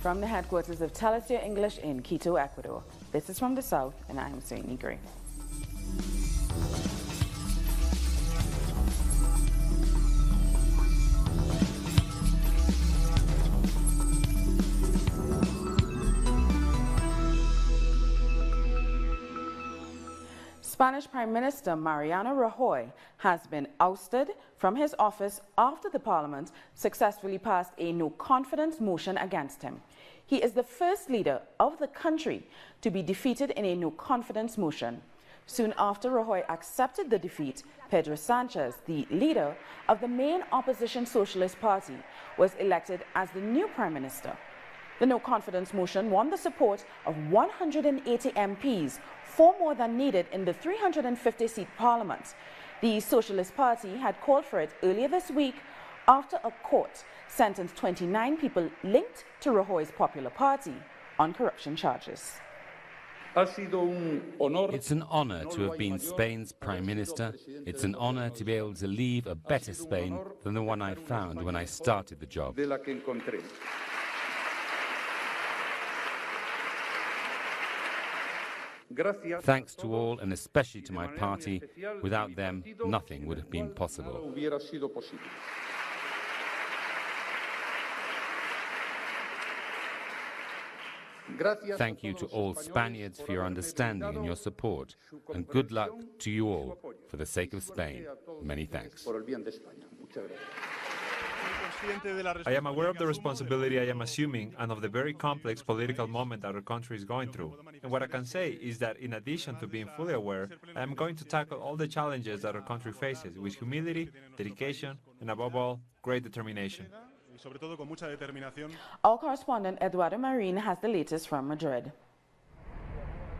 from the headquarters of Telesur English in Quito, Ecuador. This is From the South, and I am Saini Gray. Spanish Prime Minister Mariano Rajoy has been ousted from his office after the parliament successfully passed a no-confidence motion against him. He is the first leader of the country to be defeated in a no-confidence motion. Soon after Rajoy accepted the defeat, Pedro Sanchez, the leader of the main opposition Socialist Party, was elected as the new Prime Minister. The no-confidence motion won the support of 180 MPs, 4 more than needed in the 350-seat parliament. The Socialist Party had called for it earlier this week after a court sentenced 29 people linked to Rajoy's Popular Party on corruption charges. It's an honor to have been Spain's Prime Minister. It's an honor to be able to leave a better Spain than the one I found when I started the job. Thanks to all, and especially to my party. Without them, nothing would have been possible. Thank you to all Spaniards for your understanding and your support, and good luck to you all for the sake of Spain. Many thanks. I am aware of the responsibility I am assuming and of the very complex political moment that our country is going through. And what I can say is that in addition to being fully aware, I am going to tackle all the challenges that our country faces with humility, dedication, and above all, great determination. Our correspondent Eduardo Marin has the latest from Madrid.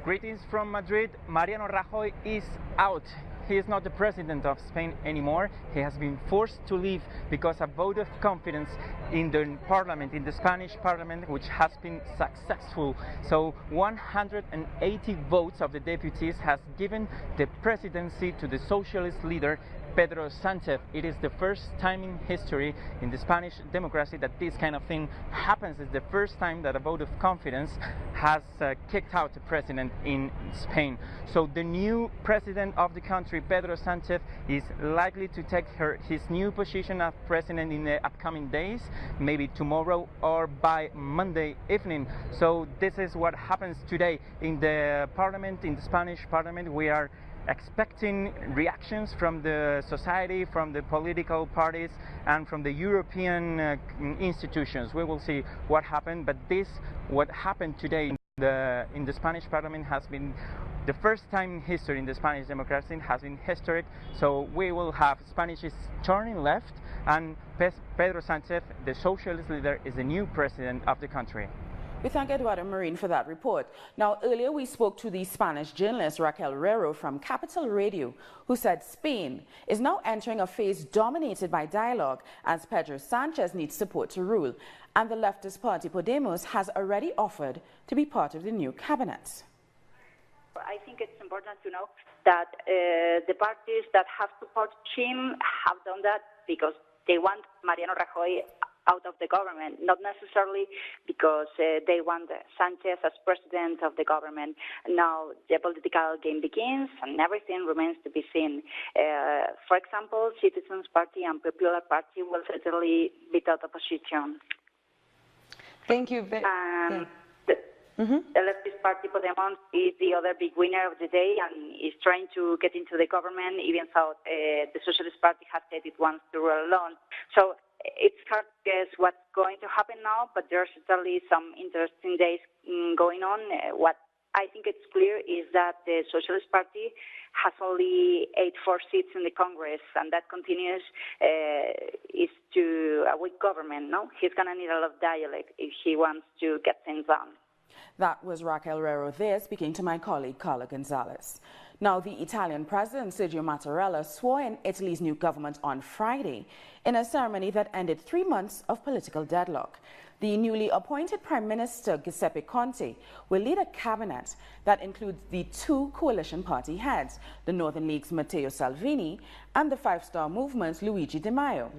Greetings from Madrid. Mariano Rajoy is out. He is not the president of Spain anymore. He has been forced to leave because of a vote of confidence in the parliament, in the Spanish parliament, which has been successful. So 180 votes of the deputies has given the presidency to the socialist leader Pedro Sanchez. It is the first time in history in the Spanish democracy that this kind of thing happens. It's the first time that a vote of confidence has kicked out the president in Spain. So the new president of the country, Pedro Sanchez, is likely to take his new position as president in the upcoming days, maybe tomorrow or by Monday evening. So this is what happens today in the parliament, in the Spanish parliament. We are expecting reactions from the society, from the political parties, and from the European institutions. We will see what happened, but what happened today in the Spanish parliament has been the first time in history in the Spanish democracy, has been historic. So we will have Spanish is turning left, and Pedro Sanchez, the socialist leader, is the new president of the country. We thank Eduardo Marin for that report. Now, earlier we spoke to the Spanish journalist Raquel Herrero from Capital Radio, who said Spain is now entering a phase dominated by dialogue as Pedro Sanchez needs support to rule, and the leftist party Podemos has already offered to be part of the new cabinet. I think it's important to know that the parties that have supported him have done that because they want Mariano Rajoy out of the government, not necessarily because they want Sanchez as president of the government. Now the political game begins and everything remains to be seen. For example, Citizens Party and Popular Party will certainly beat out opposition. Thank you. The leftist party Podemos is the other big winner of the day and is trying to get into the government, even though the Socialist Party has said it wants to rule alone. So it's hard to guess what's going to happen now, but there are certainly some interesting days going on. What I think it's clear is that the Socialist Party has only 84 seats in the Congress, and that continues is to a weak government. No, he's going to need a lot of dialogue if he wants to get things done. That was Raquel Herrero there speaking to my colleague Carla Gonzalez. Now, the Italian President Sergio Mattarella swore in Italy's new government on Friday in a ceremony that ended 3 months of political deadlock. The newly appointed Prime Minister Giuseppe Conte will lead a cabinet that includes the two coalition party heads, the Northern League's Matteo Salvini and the Five Star Movement's Luigi Di Maio.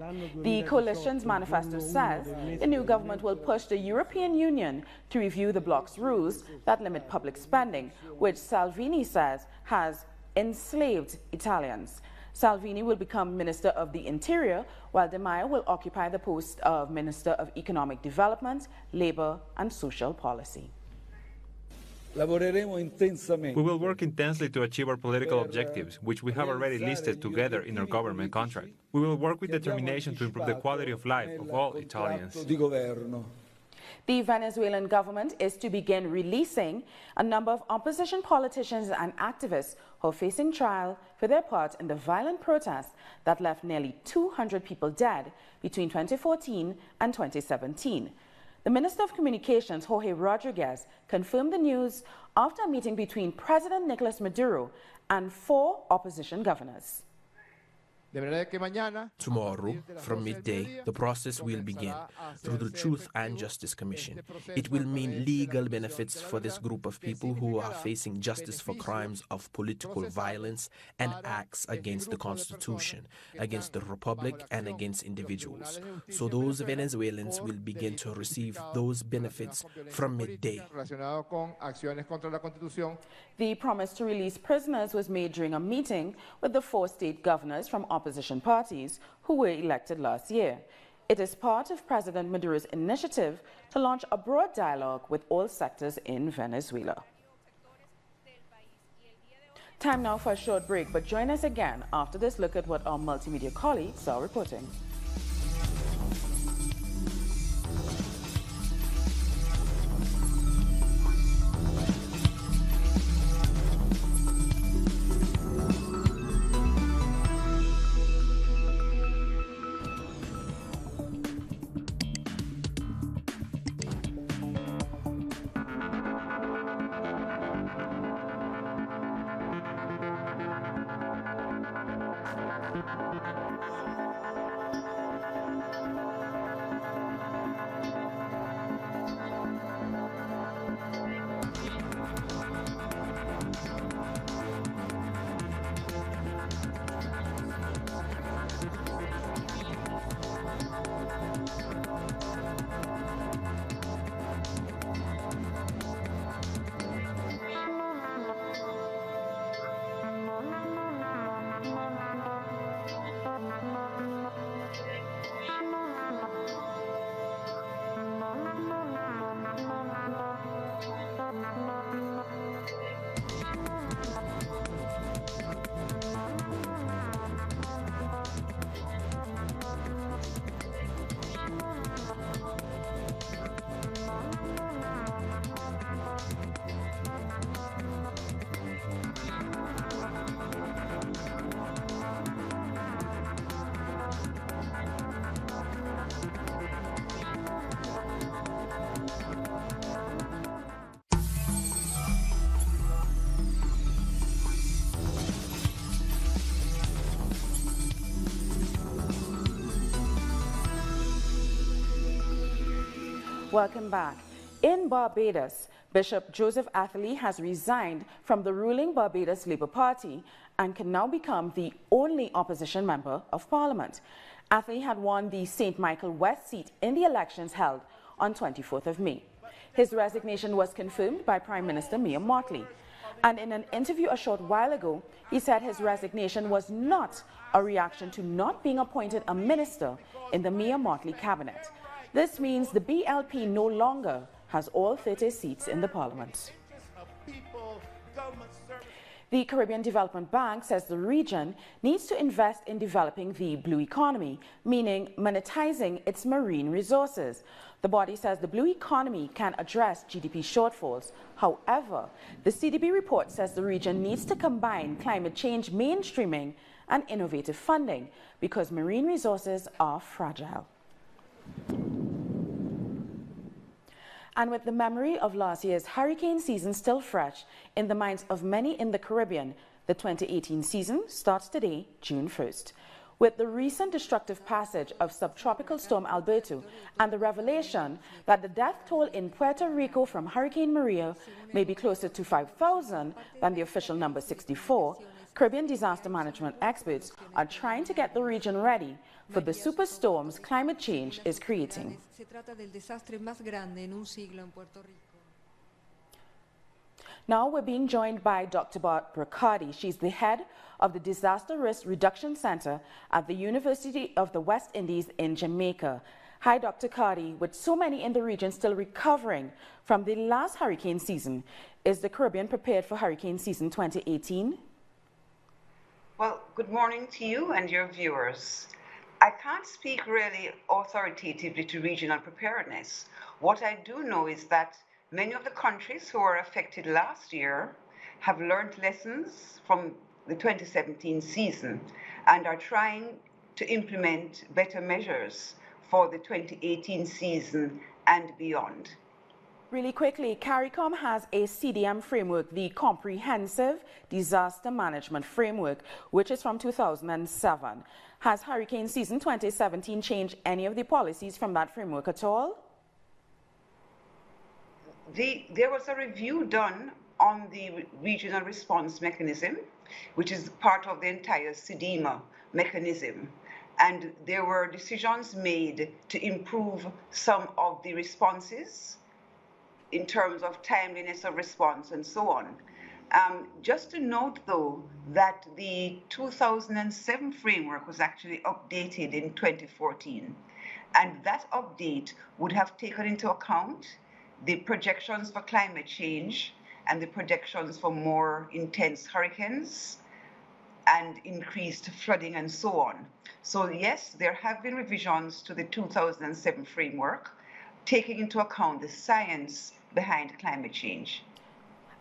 The coalition's manifesto says the new government will push the European Union to review the bloc's rules that limit public spending, which Salvini says has enslaved Italians. Salvini will become Minister of the Interior, while Di Maio will occupy the post of Minister of Economic Development, Labour and Social Policy. We will work intensely to achieve our political objectives, which we have already listed together in our government contract. We will work with determination to improve the quality of life of all Italians. The Venezuelan government is to begin releasing a number of opposition politicians and activists who are facing trial for their part in the violent protests that left nearly 200 people dead between 2014 and 2017. The Minister of Communications, Jorge Rodriguez, confirmed the news after a meeting between President Nicolas Maduro and 4 opposition governors. Tomorrow, from midday, the process will begin through the Truth and Justice Commission. It will mean legal benefits for this group of people who are facing justice for crimes of political violence and acts against the Constitution, against the Republic, and against individuals. So those Venezuelans will begin to receive those benefits from midday. The promise to release prisoners was made during a meeting with the 4 state governors from opposition parties who were elected last year. It is part of President Maduro's initiative to launch a broad dialogue with all sectors in Venezuela. Time now for a short break, but join us again after this look at what our multimedia colleagues are reporting. Welcome back. In Barbados, Bishop Joseph Atherley has resigned from the ruling Barbados Labour Party and can now become the only opposition member of Parliament. Atherley had won the St. Michael West seat in the elections held on 24th of May. His resignation was confirmed by Prime Minister Mia Mottley. And in an interview a short while ago, he said his resignation was not a reaction to not being appointed a minister in the Mia Mottley cabinet. This means the BLP no longer has all 30 seats in the parliament. The Caribbean Development Bank says the region needs to invest in developing the blue economy, meaning monetizing its marine resources. The body says the blue economy can address GDP shortfalls. However, the CDB report says the region needs to combine climate change mainstreaming and innovative funding because marine resources are fragile. And with the memory of last year's hurricane season still fresh in the minds of many in the Caribbean, the 2018 season starts today, June 1st. With the recent destructive passage of subtropical storm Alberto and the revelation that the death toll in Puerto Rico from Hurricane Maria may be closer to 5,000 than the official number 64, Caribbean disaster management experts are trying to get the region ready for the superstorms climate change is creating. Now we're being joined by Dr. Barbara Cardi. She's the head of the Disaster Risk Reduction Center at the University of the West Indies in Jamaica. Hi, Dr. Cardi. With so many in the region still recovering from the last hurricane season, is the Caribbean prepared for hurricane season 2018? Well, good morning to you and your viewers. I can't speak really authoritatively to regional preparedness. What I do know is that many of the countries who were affected last year have learned lessons from the 2017 season and are trying to implement better measures for the 2018 season and beyond. Really quickly, CARICOM has a CDM framework, the Comprehensive Disaster Management Framework, which is from 2007. Has hurricane season 2017 changed any of the policies from that framework at all? There was a review done on the regional response mechanism, which is part of the entire CDMA mechanism. And there were decisions made to improve some of the responses in terms of timeliness of response and so on. Just to note, though, that the 2007 framework was actually updated in 2014. And that update would have taken into account the projections for climate change and the projections for more intense hurricanes and increased flooding and so on. So yes, there have been revisions to the 2007 framework, taking into account the science behind climate change.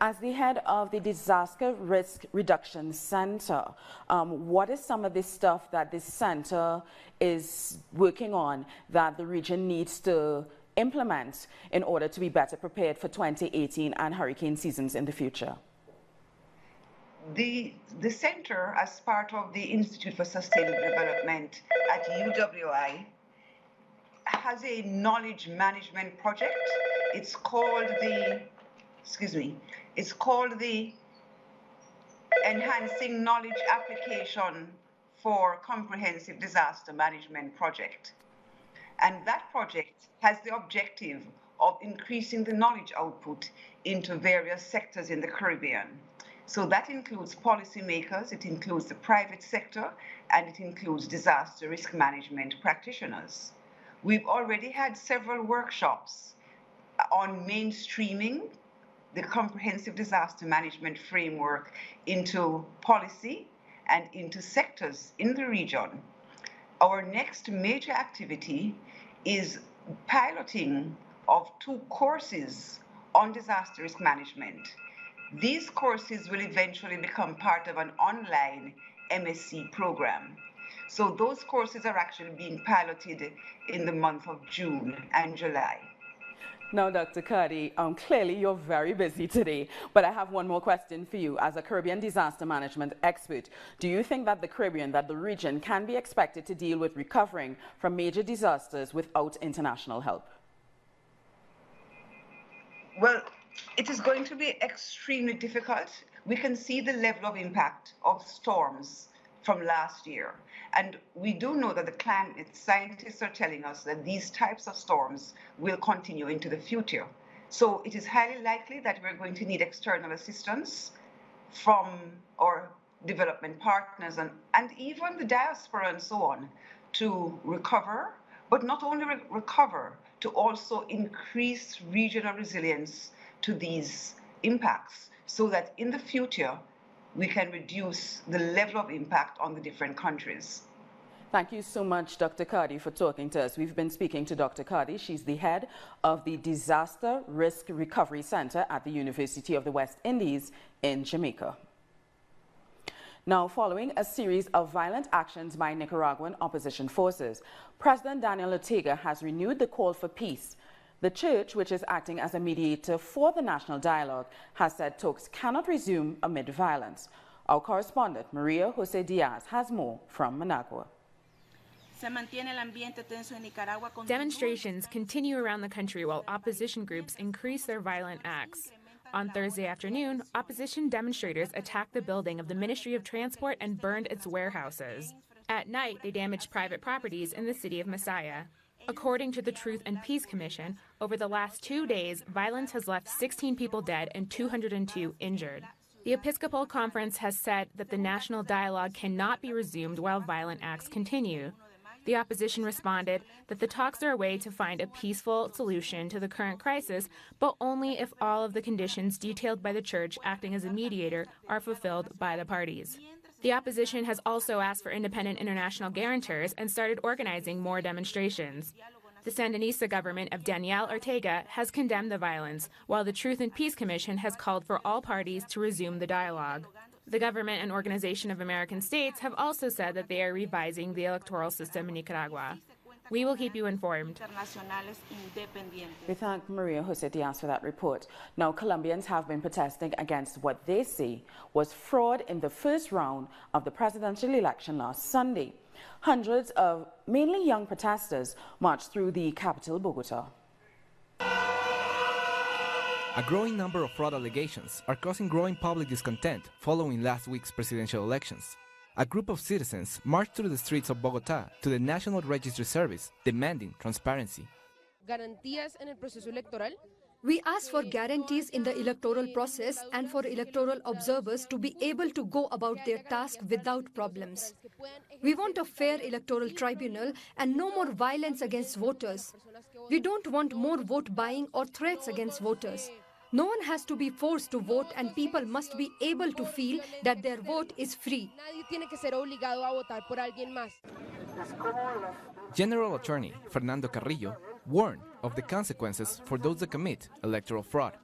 As the head of the Disaster Risk Reduction Center, what is some of the stuff that this center is working on that the region needs to implement in order to be better prepared for 2018 and hurricane seasons in the future? The center, as part of the Institute for Sustainable Development at UWI, has a knowledge management project. It's called the Enhancing Knowledge Application for Comprehensive Disaster Management Project. And that project has the objective of increasing the knowledge output into various sectors in the Caribbean. So that includes policymakers, it includes the private sector, and it includes disaster risk management practitioners. We've already had several workshops on mainstreaming the comprehensive disaster management framework into policy and into sectors in the region. Our next major activity is piloting of 2 courses on disaster risk management. These courses will eventually become part of an online MSc program. So those courses are actually being piloted in the month of June and July. Now, Dr. Cardi, clearly you're very busy today, but I have one more question for you. As a Caribbean disaster management expert, do you think that the Caribbean, that the region can be expected to deal with recovering from major disasters without international help? Well, it is going to be extremely difficult. We can see the level of impact of storms from last year. And we do know that the climate scientists are telling us that these types of storms will continue into the future. So it is highly likely that we're going to need external assistance from our development partners and even the diaspora and so on to recover, but not only recover, to also increase regional resilience to these impacts so that in the future we can reduce the level of impact on the different countries. Thank you so much, Dr. Cardi, for talking to us. We've been speaking to Dr. Cardi. She's the head of the Disaster Risk Recovery Center at the University of the West Indies in Jamaica. Now, following a series of violent actions by Nicaraguan opposition forces, President Daniel Ortega has renewed the call for peace. The church, which is acting as a mediator for the national dialogue, has said talks cannot resume amid violence. Our correspondent, Maria Jose Diaz, has more from Managua. Demonstrations continue around the country while opposition groups increase their violent acts. On Thursday afternoon, opposition demonstrators attacked the building of the Ministry of Transport and burned its warehouses. At night, they damaged private properties in the city of Masaya. According to the Truth and Peace Commission, over the last 2 days, violence has left 16 people dead and 202 injured. The Episcopal Conference has said that the national dialogue cannot be resumed while violent acts continue. The opposition responded that the talks are a way to find a peaceful solution to the current crisis, but only if all of the conditions detailed by the Church acting as a mediator are fulfilled by the parties. The opposition has also asked for independent international guarantors and started organizing more demonstrations. The Sandinista government of Daniel Ortega has condemned the violence, while the Truth and Peace Commission has called for all parties to resume the dialogue. The government and Organization of American States have also said that they are revising the electoral system in Nicaragua. We will keep you informed. We thank Maria Jose Diaz for that report. Now, Colombians have been protesting against what they say was fraud in the first round of the presidential election last Sunday. Hundreds of mainly young protesters marched through the capital, Bogota. A growing number of fraud allegations are causing growing public discontent following last week's presidential elections. A group of citizens marched through the streets of Bogotá to the National Registry Service, demanding transparency. We ask for guarantees in the electoral process and for electoral observers to be able to go about their task without problems. We want a fair electoral tribunal and no more violence against voters. We don't want more vote buying or threats against voters. No one has to be forced to vote, and people must be able to feel that their vote is free. General Attorney Fernando Carrillo warned of the consequences for those that commit electoral fraud.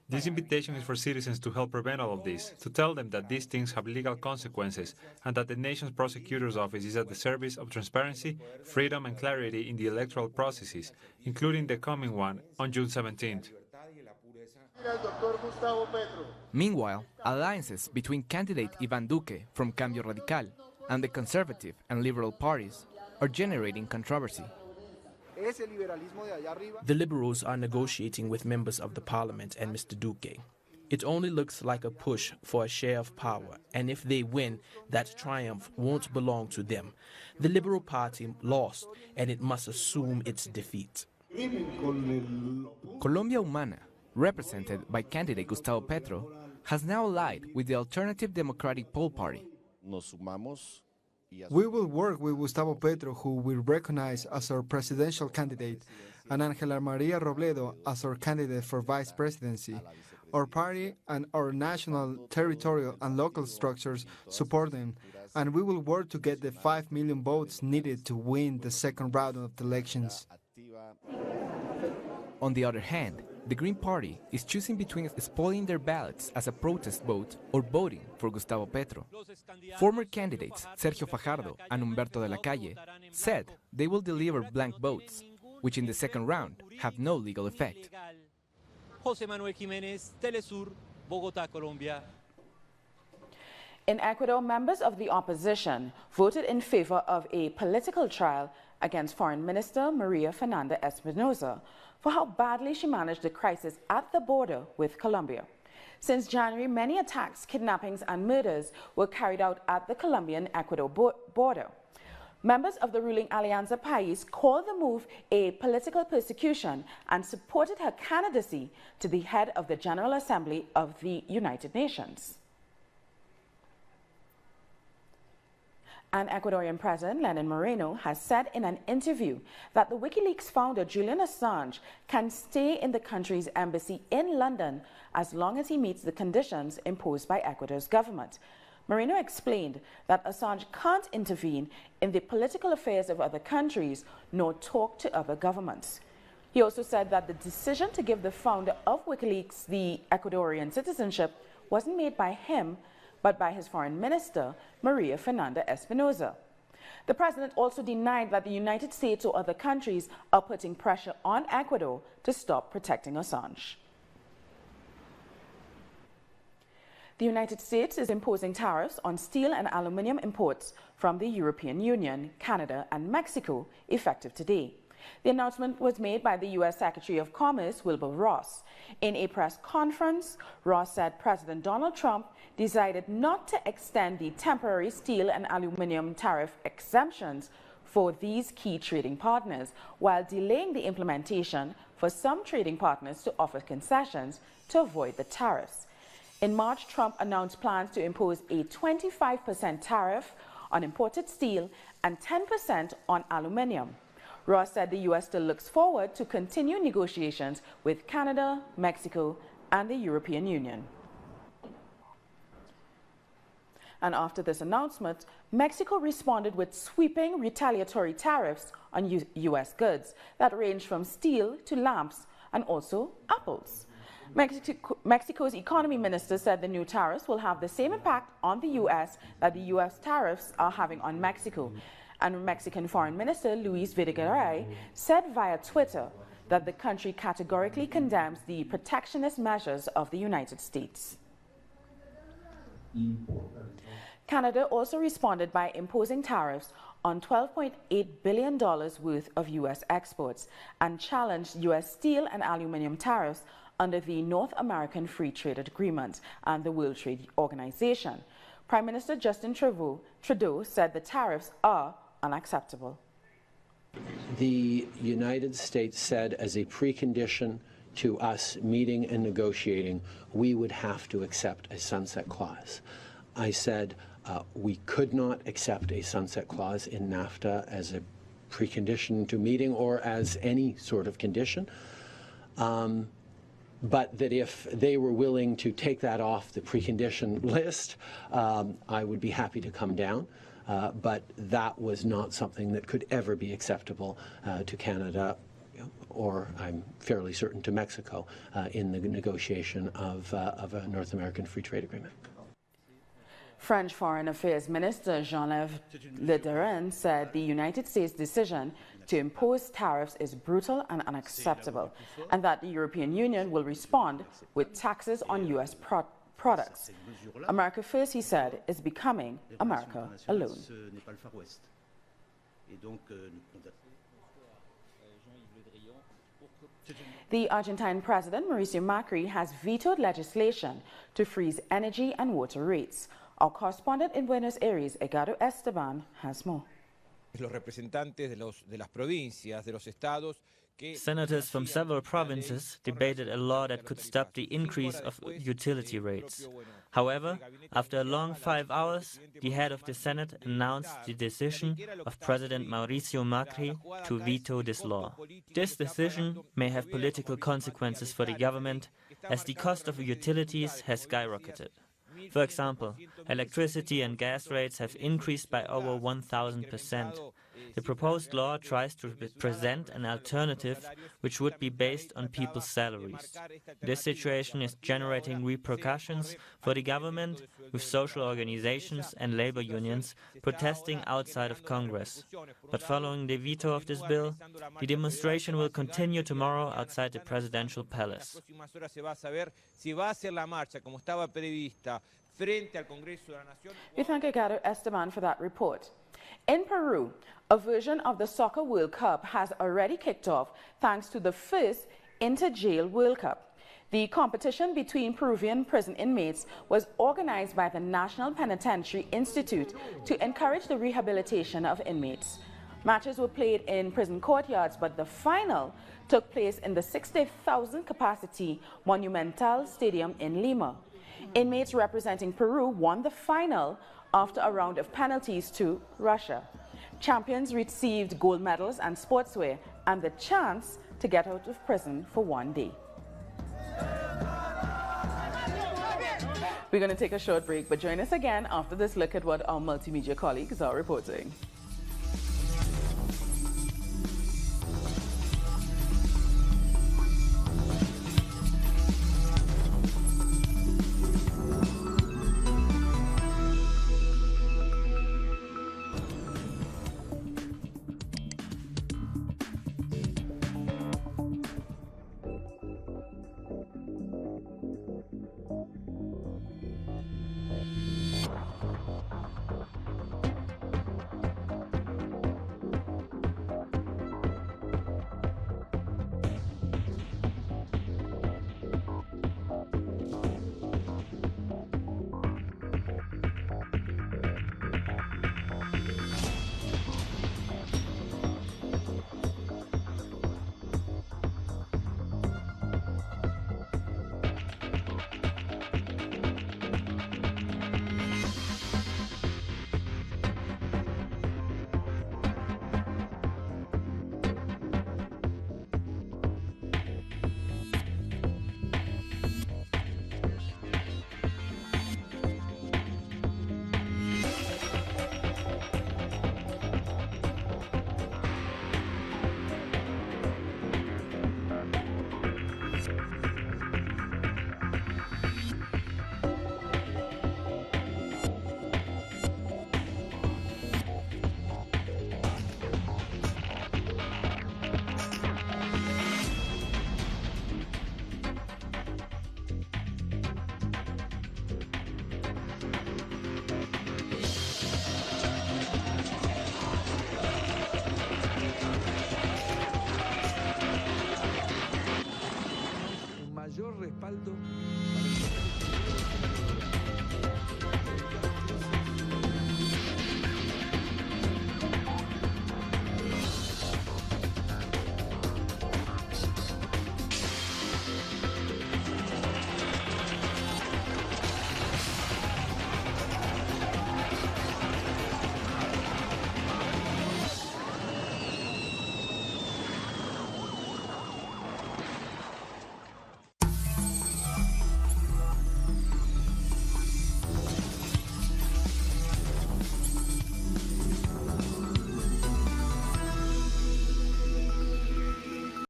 This invitation is for citizens to help prevent all of this, to tell them that these things have legal consequences and that the nation's prosecutor's office is at the service of transparency, freedom and clarity in the electoral processes, including the coming one on June 17th. Meanwhile, alliances between candidate Iván Duque from Cambio Radical and the Conservative and Liberal parties are generating controversy. The Liberals are negotiating with members of the parliament and Mr. Duque. It only looks like a push for a share of power, and if they win, that triumph won't belong to them. The Liberal Party lost, and it must assume its defeat. Colombia Humana, represented by candidate Gustavo Petro, has now allied with the Alternative Democratic Pole Party. We will work with Gustavo Petro, who we recognize as our presidential candidate, and Ángela María Robledo as our candidate for vice presidency. Our party and our national, territorial, and local structures support them, and we will work to get the 5 million votes needed to win the second round of the elections. On the other hand, the Green Party is choosing between spoiling their ballots as a protest vote or voting for Gustavo Petro. Former candidates Sergio Fajardo and Humberto de la Calle said they will deliver blank votes, which in the second round have no legal effect. José Manuel Jiménez, Telesur, Bogotá, Colombia. In Ecuador, members of the opposition voted in favor of a political trial against Foreign Minister Maria Fernanda Espinosa for how badly she managed the crisis at the border with Colombia. Since January, many attacks, kidnappings, and murders were carried out at the Colombian-Ecuador border. Members of the ruling Alianza País called the move a political persecution and supported her candidacy to the head of the General Assembly of the United Nations. And Ecuadorian President Lenin Moreno has said in an interview that the WikiLeaks founder Julian Assange can stay in the country's embassy in London as long as he meets the conditions imposed by Ecuador's government. Moreno explained that Assange can't intervene in the political affairs of other countries nor talk to other governments. He also said that the decision to give the founder of WikiLeaks the Ecuadorian citizenship wasn't made by him, but by his foreign minister, Maria Fernanda Espinosa. The president also denied that the United States or other countries are putting pressure on Ecuador to stop protecting Assange. The United States is imposing tariffs on steel and aluminum imports from the European Union, Canada, and Mexico effective today. The announcement was made by the U.S. Secretary of Commerce, Wilbur Ross. In a press conference, Ross said President Donald Trump decided not to extend the temporary steel and aluminum tariff exemptions for these key trading partners, while delaying the implementation for some trading partners to offer concessions to avoid the tariffs. In March, Trump announced plans to impose a 25% tariff on imported steel and 10% on aluminum. Ross said the U.S. still looks forward to continue negotiations with Canada, Mexico, and the European Union. And after this announcement, Mexico responded with sweeping retaliatory tariffs on U.S. goods that range from steel to lamps and also apples. Mexico's economy minister said the new tariffs will have the same impact on the U.S. that the U.S. tariffs are having on Mexico. And Mexican Foreign Minister Luis Videgaray said via Twitter that the country categorically condemns the protectionist measures of the United States. Canada also responded by imposing tariffs on $12.8 billion worth of U.S. exports and challenged U.S. steel and aluminum tariffs under the North American Free Trade Agreement and the World Trade Organization. Prime Minister Justin Trudeau said the tariffs are unacceptable. The United States said as a precondition to us meeting and negotiating, we would have to accept a sunset clause. I said we could not accept a sunset clause in NAFTA as a precondition to meeting or as any sort of condition, but that if they were willing to take that off the precondition list, I would be happy to come down. But that was not something that could ever be acceptable to Canada, or I'm fairly certain to Mexico, in the negotiation of a North American Free Trade Agreement. French Foreign Affairs Minister Jean-Yves Le Drian said the United States' decision to impose tariffs is brutal and unacceptable, and that the European Union will respond with taxes on U.S. products. America first, he said, is becoming America alone. The Argentine President Mauricio Macri has vetoed legislation to freeze energy and water rates. Our correspondent in Buenos Aires, Edgardo Esteban, has more. Senators from several provinces debated a law that could stop the increase of utility rates. However, after a long 5 hours, the head of the Senate announced the decision of President Mauricio Macri to veto this law. This decision may have political consequences for the government, as the cost of utilities has skyrocketed. For example, electricity and gas rates have increased by over 1,000%. The proposed law tries to present an alternative which would be based on people's salaries. This situation is generating repercussions for the government, with social organizations and labor unions protesting outside of Congress. But following the veto of this bill, the demonstration will continue tomorrow outside the presidential palace. We thank Edgardo Esteban for that report. In Peru, a version of the Soccer World Cup has already kicked off thanks to the first Inter-Jail World Cup. The competition between Peruvian prison inmates was organized by the National Penitentiary Institute to encourage the rehabilitation of inmates. Matches were played in prison courtyards, but the final took place in the 60,000 capacity Monumental Stadium in Lima. Inmates representing Peru won the final after a round of penalties to Russia. Champions received gold medals and sportswear and the chance to get out of prison for one day. We're going to take a short break, but join us again after this look at what our multimedia colleagues are reporting.